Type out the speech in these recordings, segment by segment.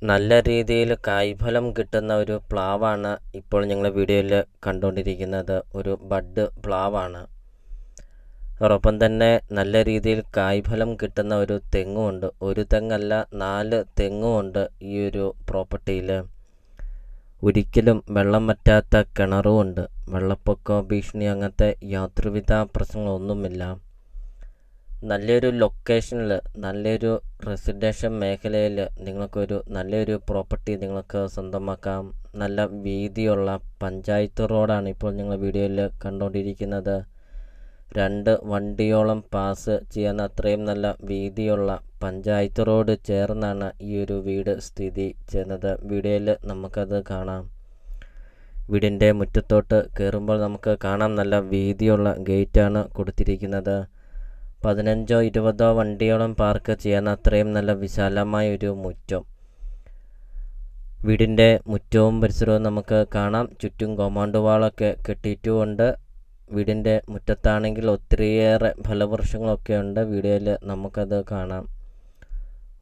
നല്ല രീതിയിൽ കായ്ഫലം കിട്ടുന്ന ഒരു പ്ലാവാണ് ഇപ്പോൾ ഞങ്ങൾ വീഡിയോയിൽ കണ്ടുകൊണ്ടിരിക്കുന്നത്. ഒരു ബഡ് പ്ലാവാണ്. അതോടൊപ്പം തന്നെ നല്ല രീതിയിൽ കായ്ഫലം കിട്ടുന്ന ഒരു തെങ്ങുമുണ്ട്. ഒരു തെങ്ങല്ല, 4 തെങ്ങുമുണ്ട് ഈ ഒരു പ്രോപ്പർട്ടിയിൽ. ഒരിക്കലും വെള്ളം വറ്റാത്ത കിണറുമുണ്ട്. വെള്ളപ്പൊക്ക ഭീഷണി അങ്ങനത്തെ യാതൊരുവിധ പ്രശ്നങ്ങളൊന്നുമില്ല. നല്ലൊരു ലൊക്കേഷനിൽ, നല്ലൊരു റെസിഡൻഷ്യൽ മേഖലയിൽ നിങ്ങൾക്കൊരു നല്ലൊരു പ്രോപ്പർട്ടി നിങ്ങൾക്ക് സ്വന്തമാക്കാം. നല്ല വീതിയുള്ള പഞ്ചായത്ത് റോഡാണ് ഇപ്പോൾ നിങ്ങൾ വീഡിയോയിൽ കണ്ടുകൊണ്ടിരിക്കുന്നത്. 2 വണ്ടിയോളം പാസ് ചെയ്യാൻ അത്രയും നല്ല വീതിയുള്ള പഞ്ചായത്ത് റോഡ് ചേർന്നാണ് ഈ ഒരു വീട് സ്ഥിതി ചെയ്യുന്നത്. വീഡിയോയിൽ നമുക്കത് കാണാം. വീടിൻ്റെ മുറ്റത്തോട്ട് കയറുമ്പോൾ നമുക്ക് കാണാം, നല്ല വീതിയുള്ള ഗേറ്റാണ് കൊടുത്തിരിക്കുന്നത്. 15-20 വണ്ടിയോളം പാർക്ക് ചെയ്യാൻ അത്രയും നല്ല വിശാലമായ ഒരു മുറ്റം. വീടിൻ്റെ മുറ്റവും പരിസരവും നമുക്ക് കാണാം. ചുറ്റും കോമ്പൗണ്ട് വാളൊക്കെ കെട്ടിയിട്ടുമുണ്ട്. വീടിൻ്റെ മുറ്റത്താണെങ്കിൽ ഒത്തിരിയേറെ ഫലവൃക്ഷങ്ങളൊക്കെ ഉണ്ട്. വീഡിയോയിൽ നമുക്കത് കാണാം.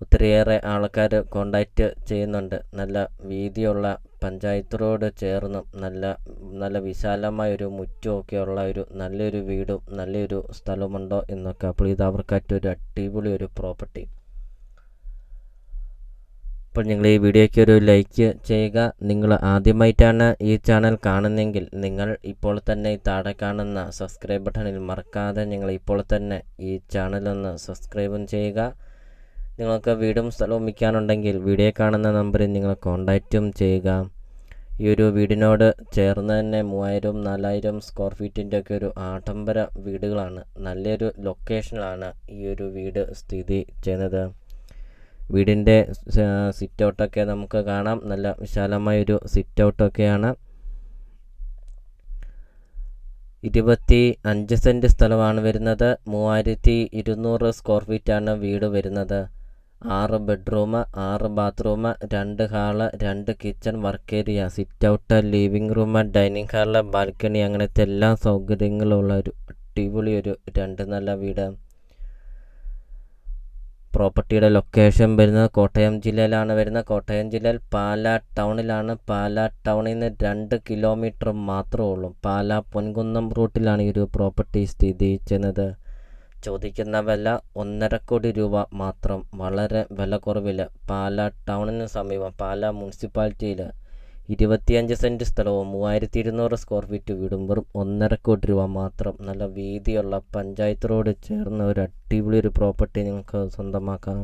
ഒത്തിരിയേറെ ആൾക്കാർ കോണ്ടാക്റ്റ് ചെയ്യുന്നുണ്ട്. നല്ല വീതിയുള്ള പഞ്ചായത്ത് റോഡ് ചേർന്നും നല്ല വിശാലമായൊരു മുറ്റമൊക്കെ ഉള്ള ഒരു നല്ലൊരു വീടും നല്ലൊരു സ്ഥലമുണ്ടോ എന്നൊക്കെ. അപ്പോൾ ഇത് അവർക്കായിട്ടൊരു അടിപൊളി ഒരു പ്രോപ്പർട്ടി. അപ്പോൾ നിങ്ങൾ ഈ വീഡിയോയ്ക്ക് ഒരു ലൈക്ക് ചെയ്യുക. നിങ്ങൾ ആദ്യമായിട്ടാണ് ഈ ചാനൽ കാണുന്നതെങ്കിൽ നിങ്ങൾ ഇപ്പോൾ തന്നെ ഈ താഴെ കാണുന്ന സബ്സ്ക്രൈബ് ബട്ടണിൽ മറക്കാതെ നിങ്ങൾ ഇപ്പോൾ തന്നെ ഈ ചാനലൊന്ന് സബ്സ്ക്രൈബും ചെയ്യുക. നിങ്ങൾക്ക് വീടും സ്ഥലവും വിൽക്കാനുണ്ടെങ്കിൽ വീഡിയോ കാണുന്ന നമ്പറിൽ നിങ്ങൾ കോണ്ടാക്റ്റും ചെയ്യുക. ഈ ഒരു വീടിനോട് ചേർന്ന് തന്നെ 3000-4000 സ്ക്വയർ ഫീറ്റിൻ്റെ ഒക്കെ ഒരു ആഡംബര വീടുകളാണ്. നല്ലൊരു ലൊക്കേഷനിലാണ് ഈ ഒരു വീട് സ്ഥിതി ചെയ്യുന്നത്. വീടിൻ്റെ സിറ്റ് ഔട്ടൊക്കെ നമുക്ക് കാണാം. നല്ല വിശാലമായൊരു സിറ്റ് ഔട്ടൊക്കെയാണ്. 25 സെൻറ്റ് സ്ഥലമാണ് വരുന്നത്. 3200 സ്ക്വയർ ഫീറ്റാണ് വീട് വരുന്നത്. 6 bedroom, 6 bathroom, 2 hall, 2 kitchen, work area, sit out, living room, dining hall, balcony, അങ്ങനത്തെ എല്ലാ സൗകര്യങ്ങളുള്ള ഒരു അടിപൊളി ഒരു 2 നല്ല വീട്. പ്രോപ്പർട്ടിയുടെ ലൊക്കേഷൻ വരുന്നത് കോട്ടയം ജില്ലയിലാണ് വരുന്നത്. കോട്ടയം ജില്ലയിൽ പാലാ ടൗണിലാണ്. പാലാ ടൗണിൽ നിന്ന് 2 കിലോമീറ്റർ മാത്രമേ ഉള്ളൂ. പാലാ പൊൻകുന്നം റൂട്ടിലാണ് ഈ ഒരു പ്രോപ്പർട്ടി സ്ഥിതി ചെയ്യുന്നത്. ചോദിക്കുന്ന വില 1.5 കോടി രൂപ മാത്രം. വളരെ വില കുറവിൽ പാലാ ടൗണിന് സമീപം പാലാ മുനിസിപ്പാലിറ്റിയിൽ 25 സെൻറ്റ് സ്ഥലവും 3200 സ്ക്വയർ ഫീറ്റ് വീടും വെറും 1.5 കോടി രൂപ മാത്രം. നല്ല വീതിയുള്ള പഞ്ചായത്ത് റോഡ് ചേർന്ന ഒരു അടിപൊളി ഒരു പ്രോപ്പർട്ടി നിങ്ങൾക്ക് സ്വന്തമാക്കാം.